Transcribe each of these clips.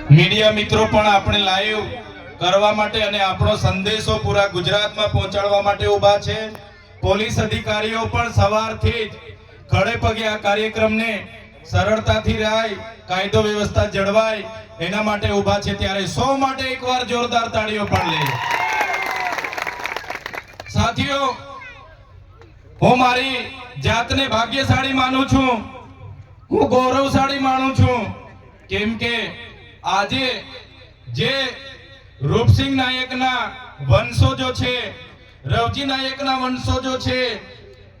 Media મિત્રો પણ આપણે લાઈવ કરવા માટે અને આપણો સંદેશો પૂરા ગુજરાતમાં પહોંચાડવા માટે ઊભા છે. પોલીસ અધિકારીઓ પણ સવારથી જ ખડે પગે આ કાર્યક્રમને સરળતાથી રાય કાયદો વ્યવસ્થા જળવાય એના માટે ઊભા છે. ત્યારે સૌ માટે એકવાર જોરદાર તાળીઓ પાડી લઈએ. સાથીઓ, હું મારી જાતને ભાગ્યશાળી માનું છું, હું ગૌરવશાળી માનું છું, કેમ કે આજે જે રૂપસિંહ નાયકના વંશજો છે, રવજી નાયકના વંશજો છે,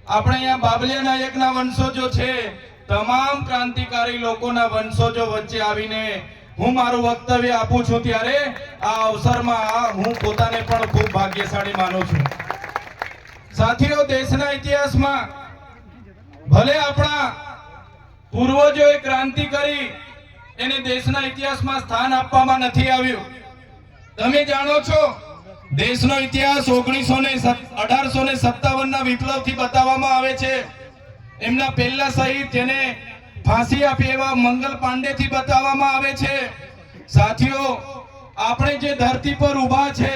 આપણે અહીંયા બાબલિયા નાયકના વંશજો છે, તમામ ક્રાંતિકારી લોકોના વંશજો વચ્ચે આવીને હું મારું વક્તવ્ય આપું છું. ત્યારે આ અવસરમાં હું પોતાને પણ ખૂબ ભાગ્યશાળી માનું છું. સાથીઓ, દેશના ઇતિહાસમાં ભલે આપણા પૂર્વજોએ ક્રાંતિ કરી એને દેશના ઇતિહાસમાં સ્થાન આપવામાં નથી આવ્યું. તમે જાણો છો, દેશનો ઇતિહાસ 1857 ના વિપ્લવથી બતાવવામાં આવે છે. એમના પહેલા શહીદ જેને ફાંસી આપી એવા મંગલ પાંડેથી બતાવવામાં આવે છે. સાથીઓ, આપણે જે ધરતી પર ઊભા છે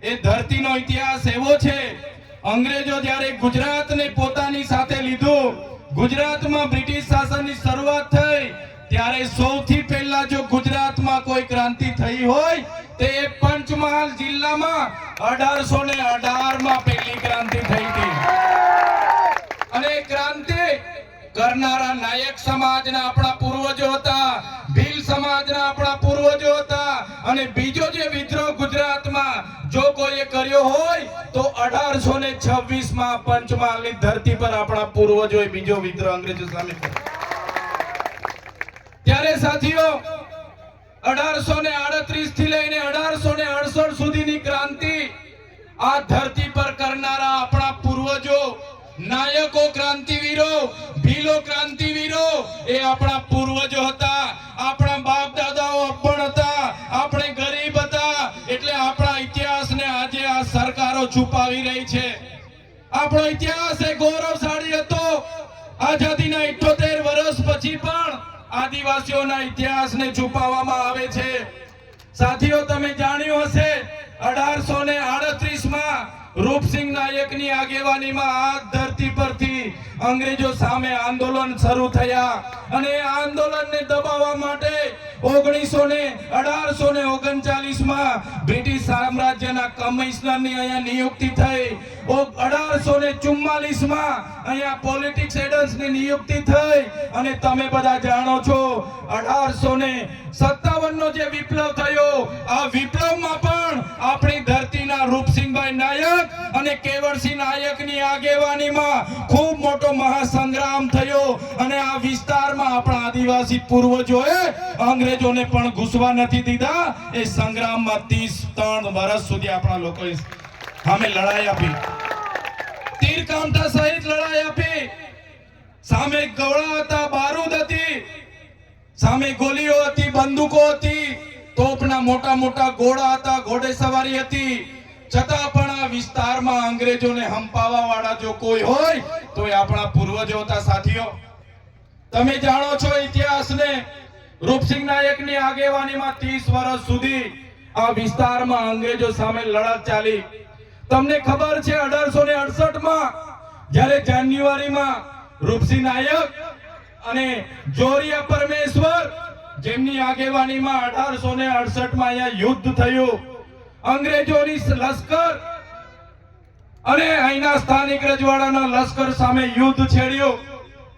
એ ધરતીનો ઇતિહાસ એવો છે, અંગ્રેજો જ્યારે ગુજરાતને પોતાની સાથે લીધું, ગુજરાતમાં બ્રિટિશ શાસનની શરૂઆત થઈ, ત્યારે સૌથી પહેલા જો ગુજરાતમાં કોઈ ક્રાંતિ થઈ હોય તે પંચમહાલ જિલ્લામાં 1818 માં પહેલી ક્રાંતિ થઈ હતી. અને ક્રાંતિ કરનારા નાયક સમાજના આપણા પૂર્વજો હતા, ભીલ સમાજના આપણા પૂર્વજો હતા. અને બીજો જે વિદ્રોહ ગુજરાતમાં જો કોઈએ કર્યો હોય તો 1826 માં પંચમહાલની ધરતી પર આપણા પૂર્વજોએ બીજો વિદ્રોહ અંગ્રેજો સામે કર્યો. ત્યારે સાથીઓ, 1838 થી લઈને 1868 સુધીની ક્રાંતિ આ ધરતી પર કરનારા આપણા પૂર્વજો, નાયકો, ક્રાંતિવીરો, ભીલો ક્રાંતિવીરો એ આપણા પૂર્વજો હતા. આપણા બાપ દાદાઓ અભણ હતા, આપણે ગરીબ હતા, એટલે આપણા ઇતિહાસને આજે આ સરકારો છુપાવી રહી છે. આપણો ઇતિહાસ એ ગૌરવશાળી હતો. આઝાદીના 78 વર્ષ પછી પણ આદિવાસીઓના ઇતિહાસને છુપાવવામાં આવે છે. સાથીઓ, તમે જાણ્યું હશે 1838 માં રૂપસિંહ નાયકની આગેવાનીમાં આ ધરતી પરથી અંગ્રેજો સામે આંદોલન શરૂ થયા. અને આ આંદોલનને દબાવવા માટે 1839 માં બ્રિટિશ સામ્રાજ્યના કમિશનરની અહીંયા નિયુક્તિ થઈ. 1844 માં અહીંયા પોલિટિક્સ એડન્સની નિયુક્તિ થઈ. અને તમે બધા જાણો છો 1857 નો જે વિપ્લવ થયો, આ વિપ્લવમાં પણ આપણી ધરતીના રૂપસિંહભાઈ નાયક અને કેવળસિંહ નાયકની આગેવાનીમાં ખૂબ મોટો મહાસંગ્રામ થયો. અને આ વિસ્તારમાં આપણા આદિવાસી પૂર્વજોએ અંગ્રેજોને પણ ઘૂસવા નથી દીધા. એ સંગ્રામમાં 33 વર્ષ સુધી આપણા લોકોએ સામે લડાઈ આપી, તીરકામઠા સહિત લડાઈ આપી. સામે ગોળા હતા, બારૂદ હતી, સામે ગોલીઓ હતી, બંદૂકો હતી, તોપના મોટા મોટા ઘોડા હતા, ઘોડેસવારી હતી. છતાં પણ આ વિસ્તારમાં અંગ્રેજોને હંપાવા વાળા જો કોઈ હોય તો એ આપણા પૂર્વજો હતા. સાથીઓ, તમે જાણો છો ઇતિહાસને, રૂપસિંહ નાયકની આગેવાનીમાં 30 વર્ષ સુધી આ વિસ્તારમાં અંગ્રેજો સામે લડત ચાલી. તમને ખબર છે 1868 માં જ્યારે જાન્યુઆરીમાં રૂપસિંહ નાયક અને જોરિયા પરમેશ્વર જેમની આગેવાનીમાં 1868 માં અહીંયા યુદ્ધ થયું. અંગ્રેજોની લશ્કર અને અહીંના સ્થાનિક રજવાડાના લશ્કર સામે યુદ્ધ છેડ્યું.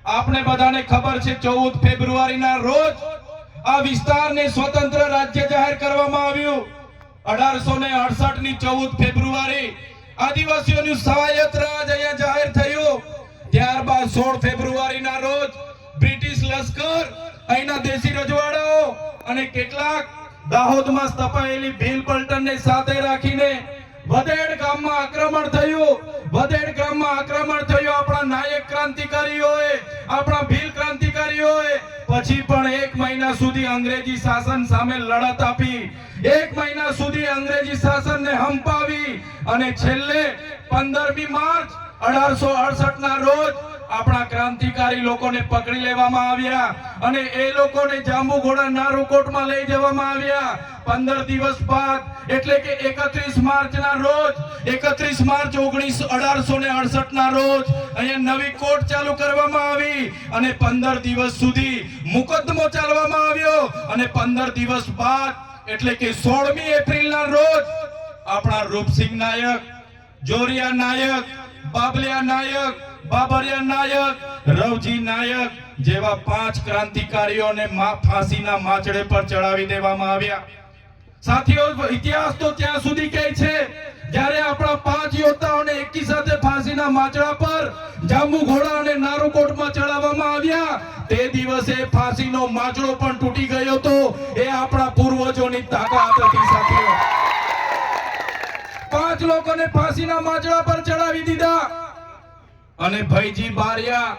આપણે બધાને ખબર છે 14 ફેબ્રુઆરીના રોજ આ વિસ્તારને સ્વતંત્ર રાજ્ય જાહેર કરવામાં આવ્યું. 1868 ની 14 ફેબ્રુઆરી આદિવાસીઓનું સ્વાયત્ત રાજ અહીંયા જાહેર થયું. ત્યારબાદ 16 ફેબ્રુઆરીના રોજ બ્રિટિશ લશ્કર અહીંના દેશી રજવાડાઓ અને કેટલાક દાહોદમાં સ્થપાયેલી ભીલ પલટનને સાથે રાખીને વધેડ ગામમાં આક્રમણ થયું. વધેડ ગામમાં આક્રમણ થયું. આપણા નાયક ક્રાંતિકારીઓએ, આપણા ભીલ ક્રાંતિકારીઓએ પછી પણ 1 મહિના સુધી અંગ્રેજી શાસન સામે લડત આપી. 1 મહિના સુધી અંગ્રેજી શાસનને હંપાવી. અને છેલ્લે 15મી માર્ચ 1868 ના રોજ આપણા ક્રાંતિકારી લોકોને પકડી લેવામાં આવ્યા અને એ લોકોને જાંબુઘોડા નારુકોટમાં લઈ જવામાં આવ્યા. 15 દિવસ બાદ એટલે કે 31 માર્ચના રોજ 31 માર્ચ 1868 ના રોજ અહીંયા નવી કોર્ટ ચાલુ કરવામાં આવી અને 15 દિવસ સુધી મુકદ્દમો ચાલવામાં આવ્યો અને 15 દિવસ બાદ એટલે કે 16મી એપ્રિલના રોજ આપણા રૂપસિંહ નાયક, જોરિયા નાયક, બાબલિયા નાયક, બાબરિયા નાયક, રવજી નાયક જેવા 5 ક્રાંતિકારીઓને ફાંસીના માંચડે પર ચડાવી દેવામાં આવ્યા. સાથીઓ, ઇતિહાસ તો ત્યાં સુધી કહે છે જ્યારે આપણા 5 યોદ્ધાઓને એકી સાથે ફાંસીના માંચડા પર જાંબુઘોડા અને નારુકોટમાં ચડાવવામાં આવ્યા, તે દિવસે ફાંસીનો માંચડો પણ તૂટી ગયો હતો. એ આપણા પૂર્વજોની તાકાત હતી. સાથીઓ, 5 લોકોને ફાંસીના માંચડા પર ચડાવી દીધા અને ભૈજી બારિયા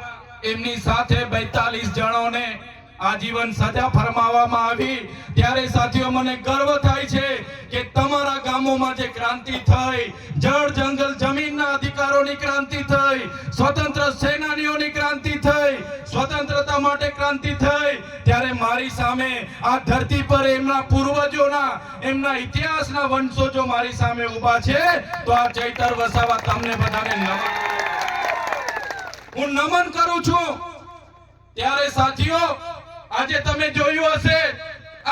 એમની સાથે 42 જણોને આજીવન સજા ફરમાવવામાં આવી. ત્યારે સાથીઓ, મને ગર્વ થાય છે કે તમારા ગામોમાં જે ક્રાંતિ થઈ, જળ જંગલ જમીનના અધિકારોની ક્રાંતિ થઈ, સ્વતંત્ર સેનાનીઓની ક્રાંતિ થઈ, સ્વતંત્રતા માટે ક્રાંતિ થઈ, ત્યારે મારી સામે આ ધરતી પર એમના પૂર્વજોના, એમના ઇતિહાસના વંશજો મારી સામે ઊભા છે. તો આ ચૈતર વસાવા તમને બધાને હું નમન કરું છું. ત્યારે સાથીઓ, આજે તમે જોયું હશે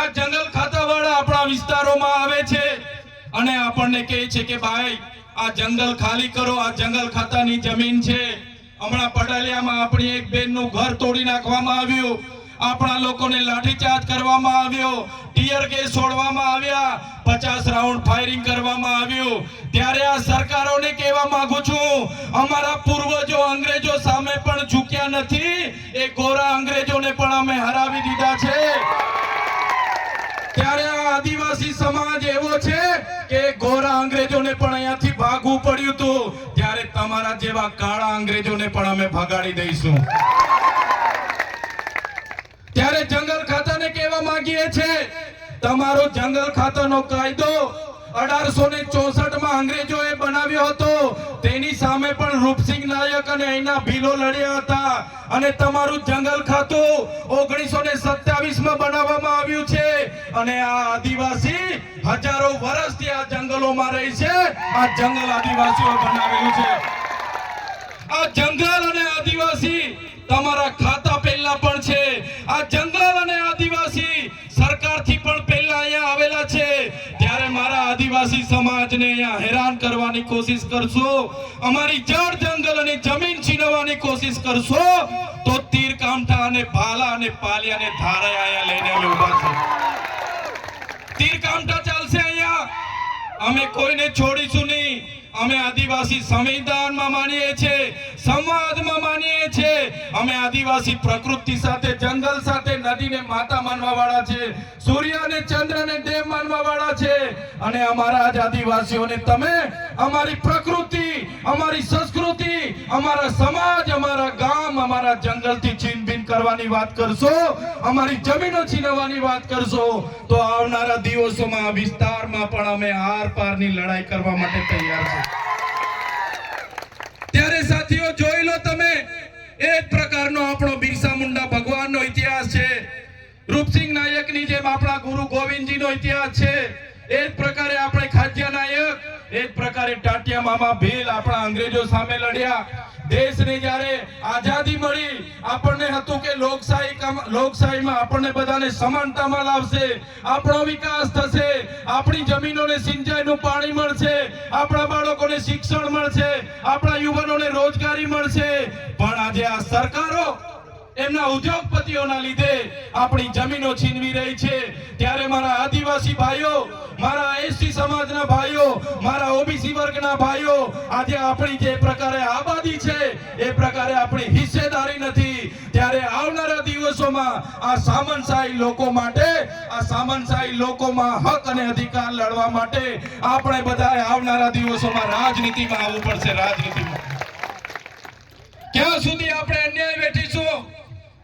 આ જંગલ ખાતાવાળા આપણા વિસ્તારોમાં આવે છે અને આપણને કહે છે કે ભાઈ આ જંગલ ખાલી કરો, આ જંગલ ખાતાની જમીન છે. હમણાં પડાલિયામાં આપણી એક બેનનું ઘર તોડી નાખવામાં આવ્યું, આપણા લોકોને લાઠીચાર્જ કરવામાં આવ્યો, ટીયર ગેસ છોડવામાં આવ્યા, 50 રાઉન્ડ ફાયરિંગ કરવામાં આવ્યું. ત્યારે આ સરકારોને કહેવા માંગુ છું, અમારા પૂર્વજો અંગ્રેજો સામે પણ ઝૂક્યા નથી, એ ગોરા અંગ્રેજોને પણ અમે હરાવી દીધા છે. ત્યારે આ આદિવાસી સમાજ એવો છે કે ગોરા અંગ્રેજોને પણ અહીંયાથી ભાગવું પડ્યું હતું, ત્યારે તમારા જેવા કાળા અંગ્રેજોને પણ અમે ભગાડી દઈશું. ત્યારે જંગલ ખાતાને કહેવા માંગીએ છે, તમારો જંગલ ખાતાનો કાયદો 1864 માં અંગ્રેજોએ બનાવ્યો હતો, તેની સામે પણ રૂપસિંહ નાયક અને અહીંના ભીલો લડ્યા હતા અને તમારું જંગલ ખાતું 1927 માં બનાવવામાં આવ્યું છે અને આ આદિવાસી હજારો વર્ષથી આ જંગલોમાં રહી છે. આ જંગલ આદિવાસીઓ બનાવેલું છે. આ જંગલ અને આદિવાસી તમારા ખાતા પહેલા પણ છે. આ જંગલ અને આદિવાસી સરકારથી પણ પહેલા અહીંયા આવેલા છે. ત્યારે મારા આદિવાસી સમાજને અહીંયા હેરાન કરવાની કોશિશ કરશો, અમારી જળ જંગલ અને જમીન છીનવવાની કોશિશ કરશો, તો તીર કામઠા અને ભાલા અને પાલિયાને ધારે અહીંયા લઈને અમે ઊભા છે. તીર કામઠા ચાલશે અહીંયા, અમે કોઈને છોડીશું નહીં. અમે આદિવાસી સંવિધાનમાં માનીએ છીએ, સંવાદમાં માનીએ છીએ. અમે આદિવાસી પ્રકૃતિ સાથે, જંગલ સાથે, નદીને માતા માનવા વાળા છે, સૂર્ય અને ચંદ્રને દેવ માનવા વાળા છે. અને અમારા જ આદિવાસીઓને તમે અમારી પ્રકૃતિ, અમારી સંસ્કૃતિ, અમારા સમાજ, અમારા ગામ, અમારા જંગલથી છીનભીન કરવાની વાત કરશો, અમારી જમીનો છીનવવાની વાત કરશો, તો આવનારા દિવસોમાં વિસ્તારમાં પણ અમે આર પારની લડાઈ કરવા માટે તૈયાર છે. ત્યારે સાથીઓ, જોઈ લો તમે, એ જ પ્રકારનો આપણો બિરસા મુંડા ભગવાનનો ઇતિહાસ છે. રૂપસિંહ નાયકની જેમ આપણા ગુરુ ગોવિંદજીનો ઇતિહાસ છે. એ જ પ્રકારે આપણે ખાજ્યા નાયક, એ જ પ્રકારે ટાટિયા મામા ભીલ આપણા અંગ્રેજો સામે લડ્યા. દેશને જ્યારે આઝાદી મળી, આપણને હતું કે લોકશાહીમાં આપણને બધાને સમાનતામાં લાવશે, આપણો વિકાસ થશે, આપણી જમીનોને સિંચાઈનું પાણી મળશે, આપણા બાળકોને શિક્ષણ મળશે, આપણા યુવાનોને રોજગારી મળશે. પણ આજે આ સરકારો એમના ઉદ્યોગપતિઓના લીધે આપણી જમીનો છીનવી રહી છે. ત્યારે મારા આદિવાસી ભાઈઓ, મારા એસટી સમાજના ભાઈઓ, મારા ઓબીસી વર્ગના ભાઈઓ, આજે આપણી જે પ્રકારે આબાદી છે એ પ્રકારે આપણી હિસ્સેદારી નથી. ત્યારે આવનારા દિવસોમાં આ સામંતશાહી લોકો માટે, આ સામંતશાહી લોકોમાં હક અને અધિકાર લડવા માટે આપણે બધાએ આવનારા દિવસોમાં રાજનીતિમાં આવવું પડશે. રાજનીતિમાં ક્યાં સુધી આપણે અન્યાય વેઠીશું?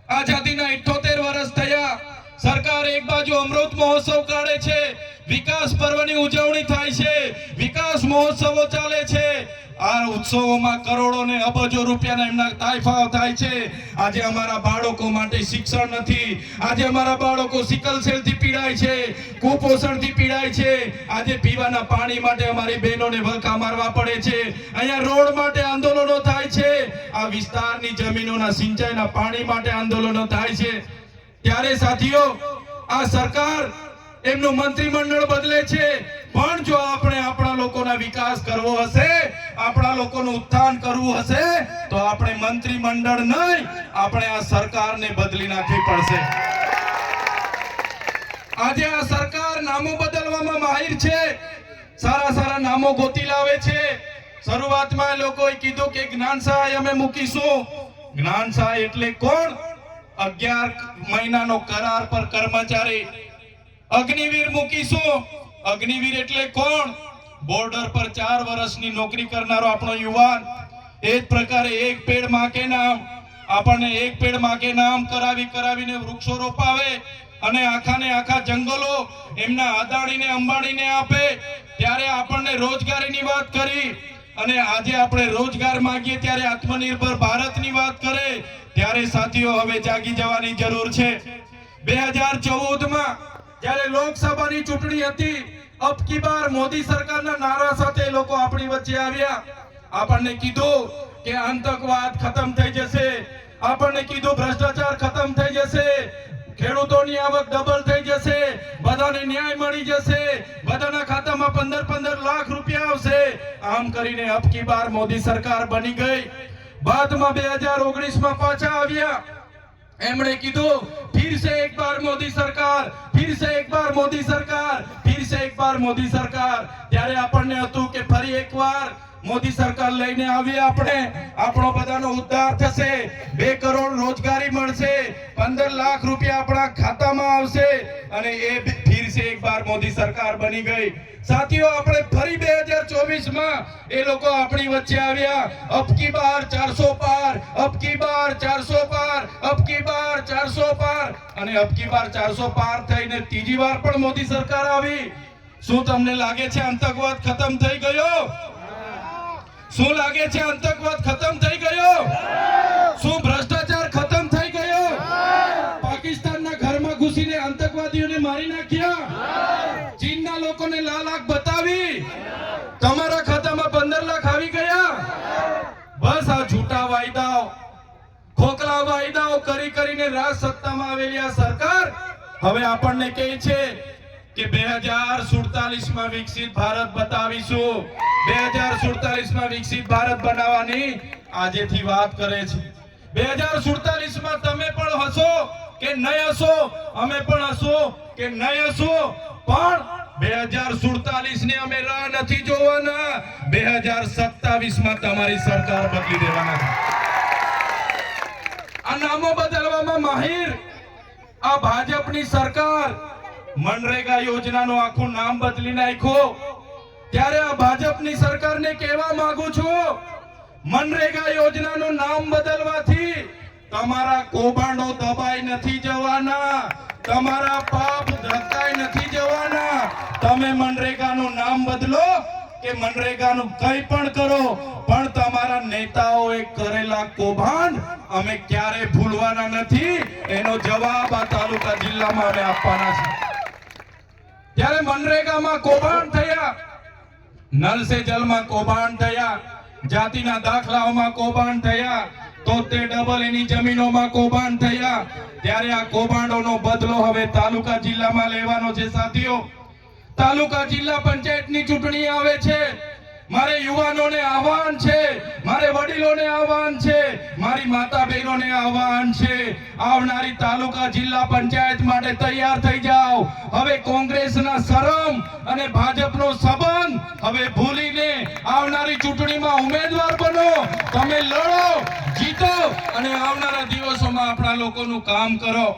આઝાદીના 78 વર્ષ થયા, સરકાર એક બાજુ અમૃત મહોત્સવ કાઢે છે, વિકાસ પર્વની ઉજવણી થાય છે, વિકાસ મહોત્સવો ચાલે છે. આ ઉત્સવોમાં કરોડો ને અબજો રૂપિયાના એમના તાઇફાઓ થાય છે. આજે અમારા બાળકો માટે શિક્ષણ નથી. આજે અમારા બાળકો સિકલ સેલ થી પીડાય છે, કુપોષણ થી પીડાય છે. આજે પીવાના પાણી માટે અમારી બહેનોને વલખા મારવા પડે છે. અહીંયા રોડ માટે આંદોલનો થાય છે. આ વિસ્તારની જમીનોના સિંચાઈના પાણી માટે આંદોલનો થાય છે. ત્યારે સાથીઓ, આ સરકાર એમનું મંત્રીમંડળ બદલે છે, પણ જો આપણે આપણા લોકોના વિકાસ કરવો હશે, આપણા લોકોનું ઉત્થાન કરવું હશે, તો આપણે મંત્રીમંડળ નહીં, આપણે આ સરકારને બદલી નાખવી પડશે. આજે આ સરકાર નામો બદલવામાં માહિર છે, સારા સારા નામો ગોતી લાવે છે. શરૂઆતમાં લોકોએ કીધું કે જ્ઞાન સહાય અમે મૂકીશું. જ્ઞાન સહાય એટલે કોણ? 11 મહિનાનો કરાર પર કર્મચારી. અગ્નિવીર મૂકીશું. અગ્નિવીર એટલે કોણ? બોર્ડર પર 4 વર્ષની નોકરી કરનારો આપણો યુવાન. એ જ પ્રકારે એક પેડ માં કે નામ, આપણને એક પેડ માં કે નામ કરાવીને વૃક્ષો રોપાવે અને આખાને આખા જંગલો એમના અદાણીને અંબાણીને આપે. ત્યારે આપણને રોજગારીની વાત કરી, અને આજે આપણે રોજગાર માંગીએ ત્યારે આત્મનિર્ભર ભારતની વાત કરે. ત્યારે સાથીઓ, હવે જાગી જવાની જરૂર છે. 2014માં જ્યારે લોકસભાની ચૂંટણી હતી, અબ કી બાર મોદી સરકારના નારા સાથે લોકો આપણી વચ્ચે આવ્યા. આપણને કીધું કે આતંકવાદ ખતમ થઈ જશે, આપણને કીધું ભ્રષ્ટાચાર ખતમ થઈ જશે, ખેડૂતોની આવક ડબલ થઈ જશે, બધાને ન્યાય મળી જશે, બધાના ખાતામાં 15-15 લાખ રૂપિયા આવશે. આમ કરીને અબ કી બાર મોદી સરકાર બની ગઈ. બાદમાં 2019માં પાછા આવ્યા. એમણે કીધું फिर से एक बार मोदी सरकार, फिर से एक बार मोदी सरकार, फिर से एक बार मोदी सरकार. ત્યારે આપણને હતું કે ફરી એકવાર મોદી સરકાર લઈને આવીએ, આપણો બધાનો ઉદ્ધાર થશે, 2 કરોડ રોજગારી મળશે, 15 લાખ રૂપિયા આપણા ખાતામાં આવશે, અને એ ફિર સે એક બાર મોદી સરકાર બની ગઈ. સાથીઓ, આપણે ફરી 2024માં એ લોકો આપણી વચ્ચે આવ્યા. અબ કી બાર 400 પાર, અબ કી બાર 400 પાર, અબ કી બાર 400 પાર. અને અબ કી બાર 400 પાર થઈને ત્રીજી વાર પણ મોદી સરકાર આવી. શું તમને લાગે છે આતંકવાદ ખતમ થઈ ગયો? શું લાગે છે આતંકવાદ ખતમ થઈ ગયો? શું ભ્રષ્ટાચાર ખતમ થઈ ગયો? પાકિસ્તાનના ઘરમાં ઘૂસીને આતંકવાદીઓને મારી નાખ્યા, ચીનના લોકોને લાલ આંખ બતાવી, તમારા ખાતામાં 15 લાખ આવી ગયા. બસ આ જૂઠા વાયદાઓ, ખોખલા વાયદાઓ કરીને રાજ સત્તામાં આવેલી આ સરકાર હવે આપણને કહે છે કે 2047માં વિકસિત ભારત બતાવીશું. 2047માં વિકસિત ભારત બનાવવાની આજેથી વાત કરે છે. 2047માં તમે પણ હશો કે નહીં હશો, અમે પણ હશો કે નહીં હશો, પણ 2047 ને અમે રાહ નથી જોવાના. 2027માં તમારી સરકાર બદલી દેવાના છે. આ નામો બદલવામાં માહિર આ ભાજપની સરકાર મનરેગા યોજનાનું આખું નામ બદલી નાખ્યું. ત્યારે આ ભાજપની સરકારને કહેવા માંગુ છું, મનરેગા યોજનાનું નામ બદલવાથી તમારા કૌભાંડો દબાઈ નથી જવાના, તમારા પાપ ધકાઈ નથી જવાના. તમે મનરેગાનું નામ બદલો કે મનરેગાનું કંઈ પણ કરો, પણ તમારા નેતાઓએ કરેલા કૌભાંડ અમે ક્યારે ભૂલવાના નથી. એનો જવાબ આ તાલુકા જિલ્લામાં અમે આપવાના છે. ત્યારે મનરેગામાં કૌભાંડ થયા, નલ સે જલમાં કૌભાંડ થયા, જાતિના દાખલાઓમાં કૌભાંડ થયા, તો તે ડબલ એની જમીનોમાં કૌભાંડ થયા. ત્યારે આ કૌભાંડોનો બદલો હવે તાલુકા જિલ્લામાં લેવાનો છે. સાથીઓ, તાલુકા જિલ્લા પંચાયતની ચૂંટણી આવે છે. મારે યુવાનોને આહવાન છે, મારે વડીલોને આહવાન છે, મારી માતા બહેનોને આહવાન છે, આવનારી તાલુકા જિલ્લા પંચાયત માટે તૈયાર થઈ જાઓ. હવે કોંગ્રેસના શરમ અને ભાજપનો સંબંધ હવે ભૂલીને આવનારી ચૂંટણીમાં ઉમેદવાર બનો, તમે લડો, જીતો અને આવનારા દિવસોમાં આપણા લોકોનું કામ કરો.